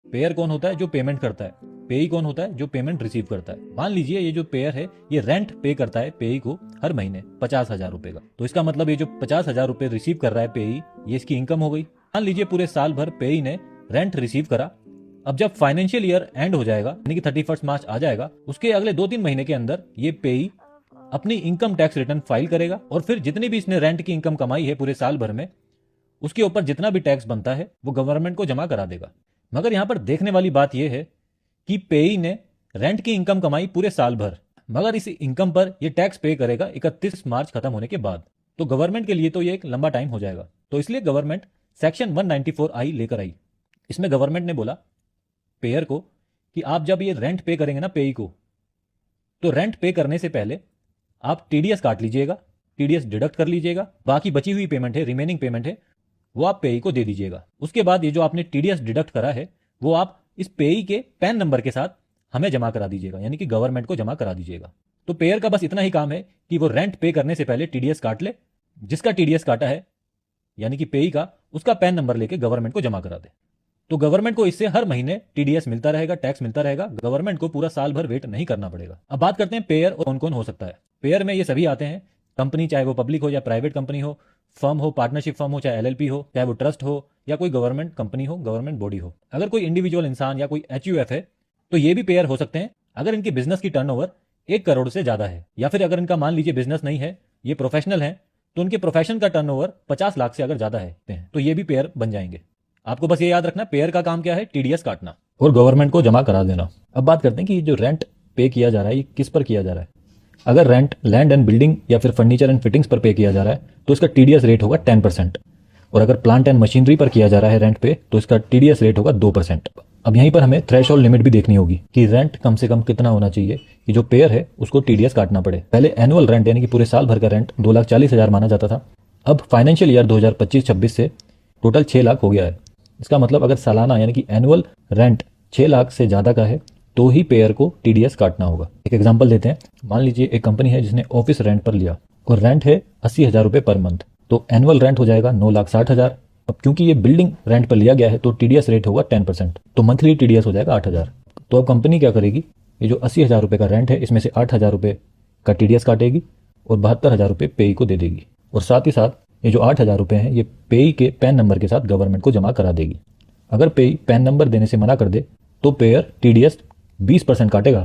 Pair कौन होता है? जो पेमेंट करता है। पेई कौन होता है? जो पेमेंट रिसीव करता है। मान लीजिए ये जो पेयर है ये रेंट पे करता है पेई को हर महीने 50,000 रुपए का। तो इसका मतलब ये जो 50,000 रुपए रिसीव कर रहा है पेई, ये इसकी इनकम हो गई। मान लीजिए पूरे साल भर पेई ने रेंट रिसीव करा। अब जब फाइनेंशियल ईयर एंड हो जाएगा, यानी कि 31 मार्च आ जाएगा, उसके अगले 2-3 महीने के अंदर ये पेई अपनी इनकम टैक्स रिटर्न फाइल करेगा और फिर जितनी भी इसने रेंट की इनकम कमाई है पूरे साल भर में, उसके ऊपर जितना भी टैक्स बनता है वो गवर्नमेंट को जमा करा देगा। मगर यहां पर देखने वाली बात यह है कि पेई ने रेंट की इनकम कमाई पूरे साल भर, मगर इस इनकम पर यह टैक्स पे करेगा 31 मार्च खत्म होने के बाद। तो गवर्नमेंट के लिए तो ये एक लंबा टाइम हो जाएगा। तो इसलिए गवर्नमेंट सेक्शन 194I लेकर आई। इसमें गवर्नमेंट ने बोला पेयर को कि आप जब ये रेंट पे करेंगे ना पेई को, तो रेंट पे करने से पहले आप टीडीएस काट लीजिएगा, टीडीएस डिडक्ट कर लीजिएगा। बाकी बची हुई पेमेंट है, रिमेनिंग पेमेंट है, वो आप पेई को दे दीजिएगा। उसके बाद ये जो आपने टीडीएस डिडक्ट करा है वो आप इस पेई के पैन नंबर के साथ हमें जमा करा दीजिएगा, यानी कि गवर्नमेंट को जमा करा दीजिएगा। तो पेयर का बस इतना ही काम है कि वो रेंट पे करने से पहले टीडीएस काट ले, जिसका टीडीएस काटा है यानी कि पेई का, उसका पैन नंबर लेके गवर्नमेंट को जमा करा दे। तो गवर्नमेंट को इससे हर महीने टीडीएस मिलता रहेगा, टैक्स मिलता रहेगा। गवर्नमेंट को पूरा साल भर वेट नहीं करना पड़ेगा। अब बात करते हैं पेयर और कौन कौन हो सकता है। पेयर में ये सभी आते हैं, कंपनी चाहे वो पब्लिक हो या प्राइवेट कंपनी हो, फर्म हो, पार्टनरशिप फर्म हो, चाहे एलएलपी हो, चाहे वो ट्रस्ट हो या कोई गवर्नमेंट कंपनी हो, गवर्नमेंट बॉडी हो। अगर कोई इंडिविजुअल इंसान या कोई एचयूएफ है तो ये भी पेयर हो सकते हैं अगर इनकी बिजनेस की टर्नओवर 1 करोड़ से ज्यादा है, या फिर अगर इनका मान लीजिए बिजनेस नहीं है, ये प्रोफेशनल है, तो उनके प्रोफेशन का टर्नओवर 50 लाख से अगर ज्यादा है तो ये भी पेयर बन जाएंगे। आपको बस ये याद रखना, पेयर का काम क्या है? टीडीएस काटना और गवर्नमेंट को जमा करा देना। अब बात करते हैं कि जो रेंट पे किया जा रहा है ये किस पर किया जा रहा है। अगर रेंट लैंड एंड बिल्डिंग या फिर फर्नीचर एंड फिटिंग्स पर पे किया जा रहा है तो इसका टीडीएस रेट होगा 10%, और अगर प्लांट एंड मशीनरी पर किया जा रहा है रेंट पे तो इसका टीडीएस रेट होगा 2%। अब यहीं पर हमें थ्रेशोल्ड लिमिट भी देखनी होगी कि रेंट कम से कम कितना होना चाहिए कि जो पेयर है उसको टीडीएस काटना पड़े। पहले एनुअल रेंट यानी कि पूरे साल भर का रेंट 2,40,000 माना जाता था। अब फाइनेंशियल ईयर 2025-26 से टोटल 6 लाख हो गया है। इसका मतलब अगर सालाना यानी कि एनुअल रेंट 6 लाख से ज़्यादा का है तो ही पेयर को टीडीएस काटना होगा। एक एग्जांपल देते हैं, मान लीजिए एक कंपनी है जिसने ऑफिस रेंट पर लिया और रेंट है 80,000 रुपये पर मंथ, तो एनुअल रेंट हो जाएगा 9,60,000। अब क्योंकि ये बिल्डिंग रेंट पर लिया गया है तो टीडीएस रेट होगा 10%, तो मंथली टीडीएस हो जाएगा 8,000। तो अब कंपनी क्या करेगी, ये जो 80,000 रुपये का रेंट है इसमें से 8,000 रुपये का टीडीएस काटेगी और 72,000 रुपये पेई को दे देगी, और साथ ही साथ ये जो 8,000 रुपये हैं ये पेई के पैन नंबर के साथ गवर्नमेंट को जमा करा देगी। अगर पेई पैन नंबर देने से मना कर दे तो पेयर टीडीएस 20% काटेगा।